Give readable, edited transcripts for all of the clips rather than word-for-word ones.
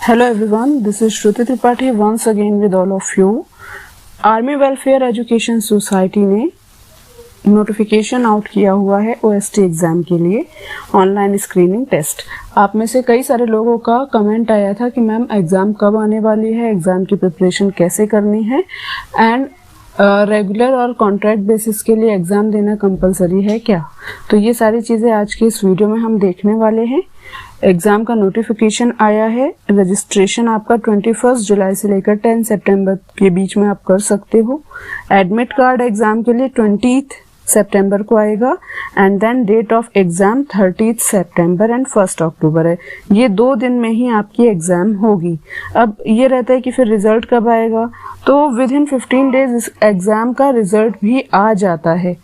Hello everyone, this is Shruti Tripathi once again with all of you. Army welfare education society ने notification out किया हुआ है OST exam के लिए online screening test. आप में से कई सारे लोगों का कमेंट आया था कि मैम एग्ज़ाम कब आने वाली है, एग्ज़ाम की प्रिपरेशन कैसे करनी है एंड रेगुलर और कॉन्ट्रैक्ट बेसिस के लिए एग्ज़ाम देना कंपलसरी है क्या। तो ये सारी चीज़ें आज की इस वीडियो में हम देखने वाले हैं। एग्ज़ाम का नोटिफिकेशन आया है। रजिस्ट्रेशन आपका 21 जुलाई से लेकर 10 सितंबर के बीच में आप कर सकते हो। एडमिट कार्ड एग्ज़ाम के लिए 20 सितंबर को आएगा and then date of exam 30 सितंबर एंड 1 अक्टूबर है। ये 2 दिन में ही आपकी एग्ज़ाम होगी। अब ये रहता है कि फिर रिज़ल्ट कब आएगा, तो विद इन 15 डेज इस एग्ज़ाम का रिज़ल्ट भी आ जाता है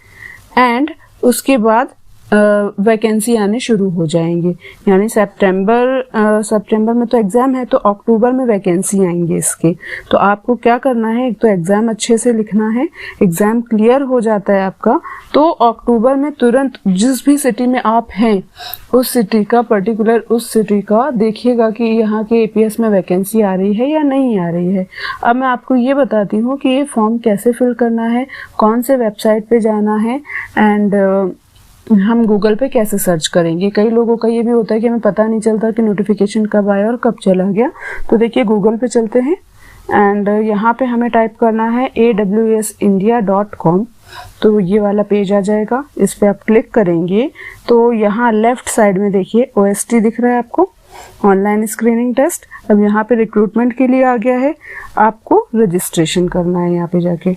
एंड उसके बाद वैकेंसी आने शुरू हो जाएंगे। यानी सितंबर में तो एग्ज़ाम है, तो अक्टूबर में वैकेंसी आएंगे इसके। तो आपको क्या करना है, एक तो एग्ज़ाम अच्छे से लिखना है। एग्ज़ाम क्लियर हो जाता है आपका तो अक्टूबर में तुरंत जिस भी सिटी में आप हैं उस सिटी का पर्टिकुलर उस सिटी का देखिएगा कि यहाँ के APS में वैकेंसी आ रही है या नहीं आ रही है। अब मैं आपको ये बताती हूँ कि ये फॉर्म कैसे फिल करना है, कौन से वेबसाइट पे जाना है एंड हम गूगल पे कैसे सर्च करेंगे। कई लोगों का ये भी होता है कि हमें पता नहीं चलता कि नोटिफिकेशन कब आया और कब चला गया। तो देखिए गूगल पे चलते हैं एंड यहाँ पे हमें टाइप करना है awsindia.com। तो ये वाला पेज आ जाएगा, इस पे आप क्लिक करेंगे तो यहाँ लेफ्ट साइड में देखिए OST दिख रहा है आपको, ऑनलाइन स्क्रीनिंग टेस्ट। अब यहाँ पे रिक्रूटमेंट के लिए आ गया है, आपको रजिस्ट्रेशन करना है यहाँ पे जाके।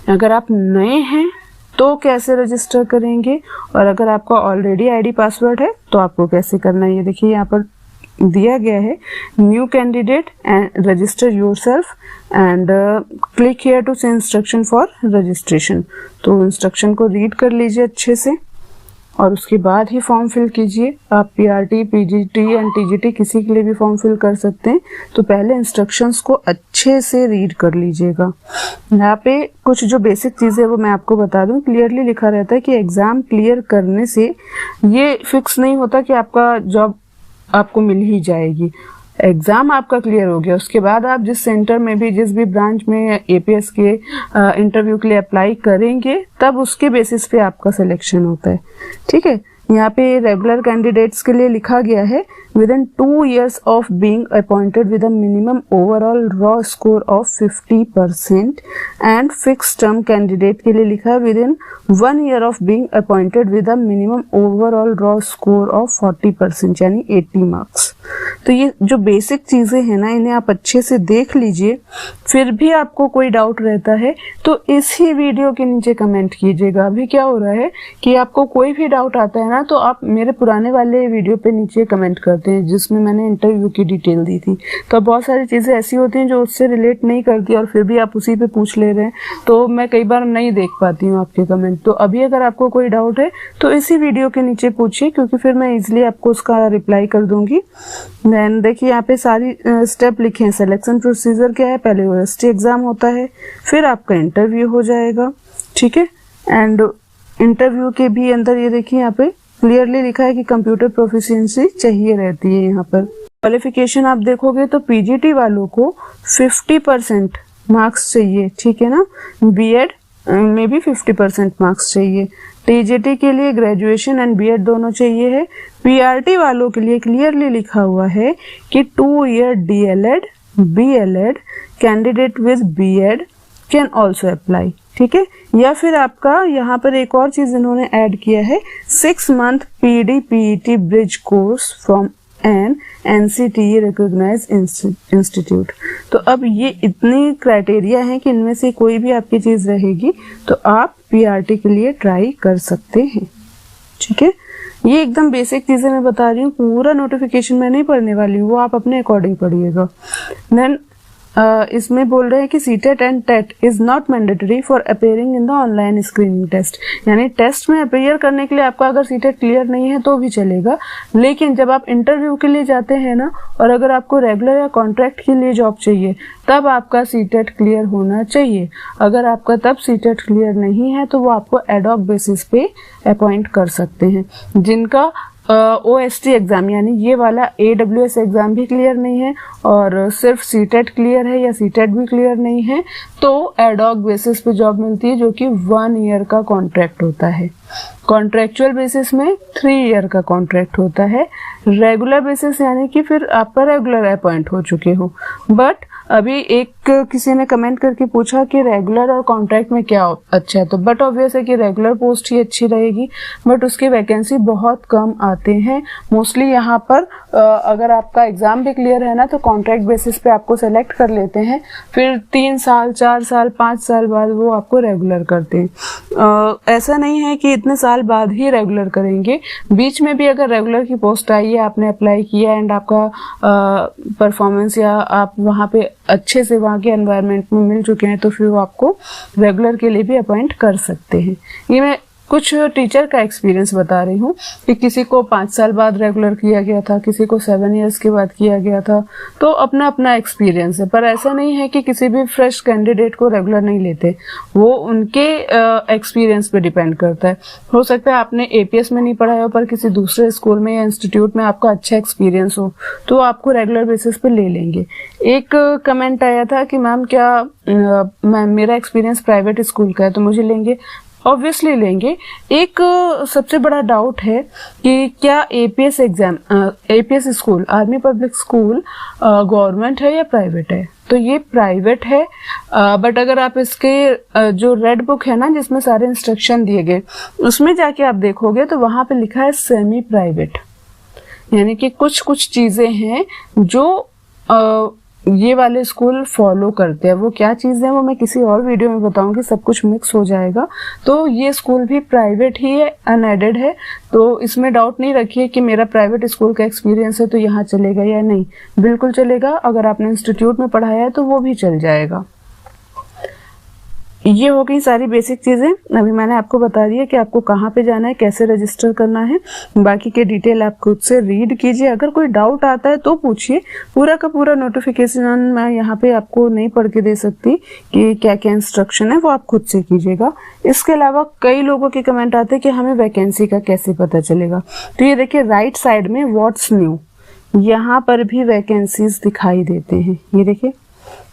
अगर आप नए हैं तो कैसे रजिस्टर करेंगे और अगर आपका ऑलरेडी ID पासवर्ड है तो आपको कैसे करना है, ये देखिए यहाँ पर दिया गया है। New candidate and register yourself and click here to see instruction for registration. तो इंस्ट्रक्शन को रीड कर लीजिए अच्छे से और उसके बाद ही फॉर्म फिल कीजिए। आप PRT, PGT एंड TGT किसी के लिए भी फॉर्म फिल कर सकते हैं। तो पहले इंस्ट्रक्शंस को अच्छे से रीड कर लीजिएगा। यहाँ पे कुछ जो बेसिक चीज़ें वो मैं आपको बता दूं। क्लियरली लिखा रहता है कि एग्ज़ाम क्लियर करने से ये फिक्स नहीं होता कि आपका जॉब आपको मिल ही जाएगी। एग्ज़ाम आपका क्लियर हो गया, उसके बाद आप जिस सेंटर में भी जिस भी ब्रांच में APS के इंटरव्यू के लिए अप्लाई करेंगे तब उसके बेसिस पे आपका सिलेक्शन होता है। ठीक है, यहाँ पे रेगुलर कैंडिडेट्स के लिए लिखा गया है with in 2 years of being appointed with a minimum overall raw score of 50% and fix term candidate के लिए लिखा है with in 1 year of being appointed with a minimum overall raw score of 40% यानी 80 मार्क्स। तो ये जो basic चीज़ें हैं ना, इन्हें आप अच्छे से देख लीजिए। फिर भी आपको कोई डाउट रहता है तो इसी वीडियो के नीचे कमेंट कीजिएगा। अभी क्या हो रहा है कि आपको कोई भी डाउट आता है ना तो आप मेरे पुराने वाले वीडियो पे नीचे कमेंट करते हैं जिसमें मैंने इंटरव्यू की डिटेल दी थी। तो बहुत सारी चीज़ें ऐसी होती हैं जो उससे रिलेट नहीं करती और फिर भी आप उसी पे पूछ ले रहे हैं, तो मैं कई बार नहीं देख पाती हूँ आपके कमेंट। तो अभी अगर आपको कोई डाउट है तो इसी वीडियो के नीचे पूछिए, क्योंकि फिर मैं ईजिली आपको उसका रिप्लाई कर दूंगी। देन देखिए यहाँ पे सारी स्टेप लिखे हैं। सिलेक्शन प्रोसीजर क्या है, पहले OST एग्ज़ाम होता है, फिर आपका इंटरव्यू हो जाएगा। ठीक है, एंड इंटरव्यू के भी अंदर ये देखिए यहाँ पे क्लियरली लिखा है कि कंप्यूटर प्रोफिशिएंसी चाहिए रहती है। यहाँ पर क्वालिफिकेशन आप देखोगे तो PGT वालों को 50% मार्क्स चाहिए। ठीक है ना, B.Ed में भी 50% मार्क्स चाहिए। TGT के लिए ग्रेजुएशन एंड B.Ed दोनों चाहिए है। PRT वालों के लिए क्लियरली लिखा हुआ है कि 2 year DLED, BLED candidate with B.Ed can also apply. ठीक है, या फिर आपका यहाँ पर एक और चीज इन्होंने ऐड किया है, 6 month PD/PET bridge course from an NCTE recognised institute. तो अब ये इतनी क्राइटेरिया है कि इनमें से कोई भी आपकी चीज रहेगी तो आप PRT के लिए ट्राई कर सकते हैं। ठीक है, ये एकदम बेसिक चीजें मैं बता रही हूँ, पूरा नोटिफिकेशन मैं नहीं पढ़ने वाली हूँ, वो आप अपने अकॉर्डिंग पढ़िएगा। देन इसमें बोल रहे हैं कि CTET and TET is not mandatory for appearing in the online screening test. यानी टेस्ट में अपेयर करने के लिए आपका अगर CTET क्लियर नहीं है तो भी चलेगा, लेकिन जब आप इंटरव्यू के लिए जाते हैं ना और अगर आपको रेगुलर या कॉन्ट्रैक्ट के लिए जॉब चाहिए तब आपका CTET क्लियर होना चाहिए। अगर आपका तब CTET क्लियर नहीं है तो वो आपको एडॉक बेसिस पे अपॉइंट कर सकते हैं। जिनका OST एग्ज़ाम यानी ये वाला AWS एग्ज़ाम भी क्लियर नहीं है और सिर्फ CTET क्लियर है या CTET भी क्लियर नहीं है, तो एडॉक बेसिस पे जॉब मिलती है, जो कि 1 ईयर का कॉन्ट्रैक्ट होता है। कॉन्ट्रैक्चुअल बेसिस में 3 ईयर का कॉन्ट्रैक्ट होता है। रेगुलर बेसिस यानी कि फिर आपका रेगुलर अपॉइंट हो चुके हो। बट अभी एक किसी ने कमेंट करके पूछा कि रेगुलर और कॉन्ट्रैक्ट में क्या अच्छा है, तो बट ऑब्वियस है कि रेगुलर पोस्ट ही अच्छी रहेगी, बट उसकी वैकेंसी बहुत कम आते हैं। मोस्टली यहाँ पर अगर आपका एग्जाम भी क्लियर है ना, तो कॉन्ट्रैक्ट बेसिस पे आपको सेलेक्ट कर लेते हैं, फिर 3 साल 4 साल 5 साल बाद वो आपको रेगुलर करते हैं। ऐसा नहीं है कि इतने साल बाद ही रेगुलर करेंगे, बीच में भी अगर रेगुलर की पोस्ट आई है, आपने अप्लाई किया एंड आपका परफॉर्मेंस या आप वहाँ पे अच्छे से वहाँ के एनवायरनमेंट में मिल चुके हैं, तो फिर वो आपको रेगुलर के लिए भी अपॉइंट कर सकते हैं। ये मैं कुछ टीचर का एक्सपीरियंस बता रही हूँ कि किसी को 5 साल बाद रेगुलर किया गया था, किसी को 7 इयर्स के बाद किया गया था, तो अपना अपना एक्सपीरियंस है। पर ऐसा नहीं है कि किसी भी फ्रेश कैंडिडेट को रेगुलर नहीं लेते, वो उनके एक्सपीरियंस पे डिपेंड करता है। हो सकता है आपने APS में नहीं पढ़ाया हो, पर किसी दूसरे स्कूल में या इंस्टीट्यूट में आपका अच्छा एक्सपीरियंस हो, तो आपको रेगुलर बेसिस पे ले लेंगे। एक कमेंट आया था कि मैम क्या मेरा एक्सपीरियंस प्राइवेट स्कूल का है तो मुझे लेंगे? ऑब्वियसली लेंगे। एक सबसे बड़ा डाउट है कि क्या APS exam APS school army public school government है या प्राइवेट है? तो ये प्राइवेट है, बट अगर आप इसके जो रेड बुक है ना, जिसमें सारे इंस्ट्रक्शन दिए गए, उसमें जाके आप देखोगे तो वहां पे लिखा है सेमी प्राइवेट, यानी कि कुछ कुछ चीजें हैं जो ये वाले स्कूल फॉलो करते हैं। वो क्या चीज़ है वो मैं किसी और वीडियो में बताऊंगी, सब कुछ मिक्स हो जाएगा। तो ये स्कूल भी प्राइवेट ही है, अनएडेड है, तो इसमें डाउट नहीं रखिए कि मेरा प्राइवेट स्कूल का एक्सपीरियंस है तो यहाँ चलेगा या नहीं। बिल्कुल चलेगा, अगर आपने इंस्टीट्यूट में पढ़ाया है तो वो भी चल जाएगा। ये हो गई सारी बेसिक चीजें। अभी मैंने आपको बता दिया कि आपको कहाँ पे जाना है, कैसे रजिस्टर करना है। बाकी के डिटेल आप खुद से रीड कीजिए। अगर कोई डाउट आता है तो पूछिए। पूरा का पूरा नोटिफिकेशन मैं यहाँ पे आपको नहीं पढ़ के दे सकती कि क्या क्या इंस्ट्रक्शन है, वो आप खुद से कीजिएगा। इसके अलावा कई लोगों के कमेंट आते हैं कि हमें वैकेंसी का कैसे पता चलेगा। तो ये देखिए राइट साइड में व्हाट्स न्यू, यहाँ पर भी वैकेंसीज दिखाई देते हैं। ये देखिए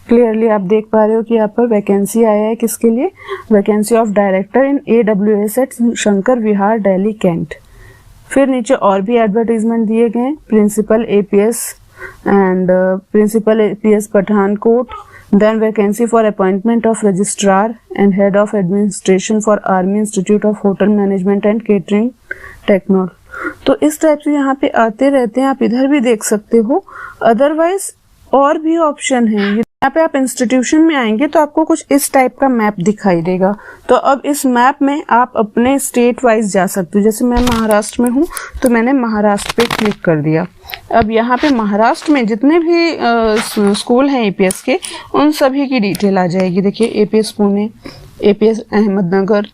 क्लियरली आप देख पा रहे हो कि यहाँ पर वैकेंसी आया है। किसके लिए? Vacancy of director in AWS at Shankar Vihar Delhi cantt. फिर नीचे और भी एडवर्टीजमेंट दिए गए, principal APS and principal APS Pathankot, then vacancy for appointment of registrar and head of administration for army institute of hotel management and catering technology. तो इस type से यहाँ पे आते रहते हैं, आप इधर भी देख सकते हो। अदरवाइज और भी ऑप्शन है। यहाँ पे आप इंस्टीट्यूशन में आएंगे तो आपको कुछ इस टाइप का मैप दिखाई देगा। तो अब इस मैप में आप अपने स्टेट वाइज जा सकते हो। जैसे मैं महाराष्ट्र में हूँ तो मैंने महाराष्ट्र पे क्लिक कर दिया। अब यहाँ पे महाराष्ट्र में जितने भी स्कूल हैं APS के, उन सभी की डिटेल आ जाएगी। देखिए APS पुणे, APS अहमदनगर,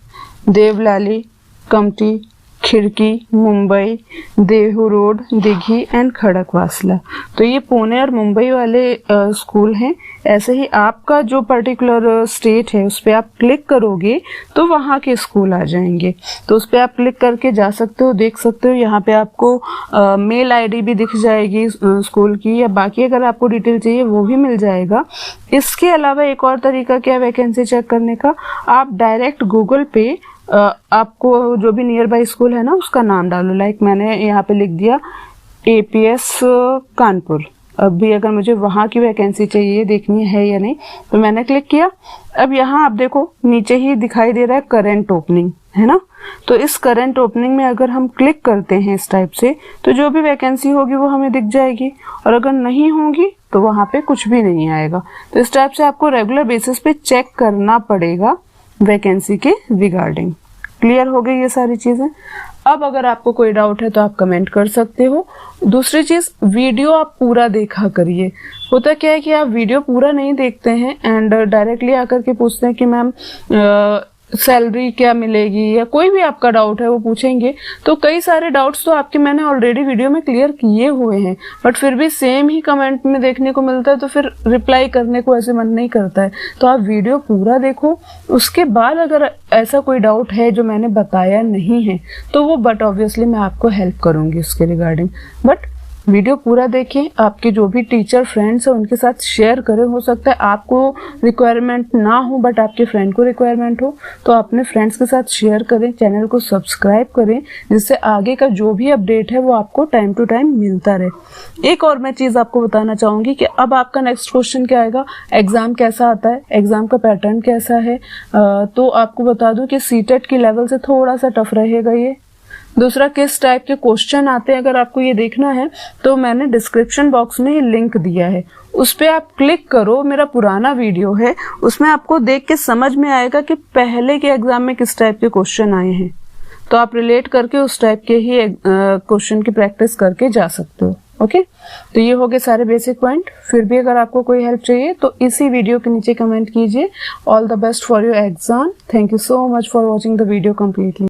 देवलाली, कमटी, खिड़की, मुंबई, देहू रोड, दिघी एंड खड़कवासला। तो ये पुणे और मुंबई वाले स्कूल हैं। ऐसे ही आपका जो पर्टिकुलर स्टेट है उस पर आप क्लिक करोगे तो वहाँ के स्कूल आ जाएंगे। तो उस पर आप क्लिक करके जा सकते हो, देख सकते हो। यहाँ पे आपको मेल ID भी दिख जाएगी स्कूल की, या बाकी अगर आपको डिटेल चाहिए वो भी मिल जाएगा। इसके अलावा एक और तरीका क्या वैकेंसी चेक करने का, आप डायरेक्ट गूगल पे आपको जो भी नियर बाई स्कूल है ना उसका नाम डालो। लाइक मैंने यहाँ पे लिख दिया APS कानपुर। अब भी अगर मुझे वहाँ की वैकेंसी चाहिए, देखनी है या नहीं, तो मैंने क्लिक किया। अब यहाँ आप देखो नीचे ही दिखाई दे रहा है करंट ओपनिंग, है ना। तो इस करंट ओपनिंग में अगर हम क्लिक करते हैं इस टाइप से, तो जो भी वैकेंसी होगी वो हमें दिख जाएगी, और अगर नहीं होगी तो वहाँ पे कुछ भी नहीं आएगा। तो इस टाइप से आपको रेगुलर बेसिस पे चेक करना पड़ेगा वैकेंसी के रिगार्डिंग। क्लियर हो गई ये सारी चीजें। अब अगर आपको कोई डाउट है तो आप कमेंट कर सकते हो। दूसरी चीज, वीडियो आप पूरा देखा करिए। होता क्या है कि आप वीडियो पूरा नहीं देखते हैं एंड डायरेक्टली आकर के पूछते हैं कि मैम सैलरी क्या मिलेगी या कोई भी आपका डाउट है वो पूछेंगे। तो कई सारे डाउट्स तो आपके मैंने ऑलरेडी वीडियो में क्लियर किए हुए हैं, बट फिर भी सेम ही कमेंट में देखने को मिलता है, तो फिर रिप्लाई करने को ऐसे मन नहीं करता है। तो आप वीडियो पूरा देखो, उसके बाद अगर ऐसा कोई डाउट है जो मैंने बताया नहीं है तो वो बट ऑब्वियसली मैं आपको हेल्प करूंगी उसके रिगार्डिंग। बट वीडियो पूरा देखिए, आपके जो भी टीचर फ्रेंड्स हैं उनके साथ शेयर करें। हो सकता है आपको रिक्वायरमेंट ना हो बट आपके फ्रेंड को रिक्वायरमेंट हो, तो अपने फ्रेंड्स के साथ शेयर करें, चैनल को सब्सक्राइब करें, जिससे आगे का जो भी अपडेट है वो आपको टाइम टू टाइम मिलता रहे। एक और मैं चीज़ आपको बताना चाहूँगी कि अब आपका नेक्स्ट क्वेश्चन क्या आएगा, एग्ज़ाम कैसा आता है, एग्ज़ाम का पैटर्न कैसा है। तो आपको बता दूँ कि सीटेट की लेवल से थोड़ा सा टफ रहेगा ये। दूसरा, किस टाइप के क्वेश्चन आते हैं, अगर आपको ये देखना है तो मैंने डिस्क्रिप्शन बॉक्स में ये लिंक दिया है, उस पर आप क्लिक करो। मेरा पुराना वीडियो है, उसमें आपको देख के समझ में आएगा कि पहले के एग्जाम में किस टाइप के क्वेश्चन आए हैं, तो आप रिलेट करके उस टाइप के ही क्वेश्चन की प्रैक्टिस करके जा सकते हो। ओके, तो ये हो गए सारे बेसिक पॉइंट। फिर भी अगर आपको कोई हेल्प चाहिए तो इसी वीडियो के नीचे कमेंट कीजिए। All the best for your exam. Thank you so much for watching the video completely.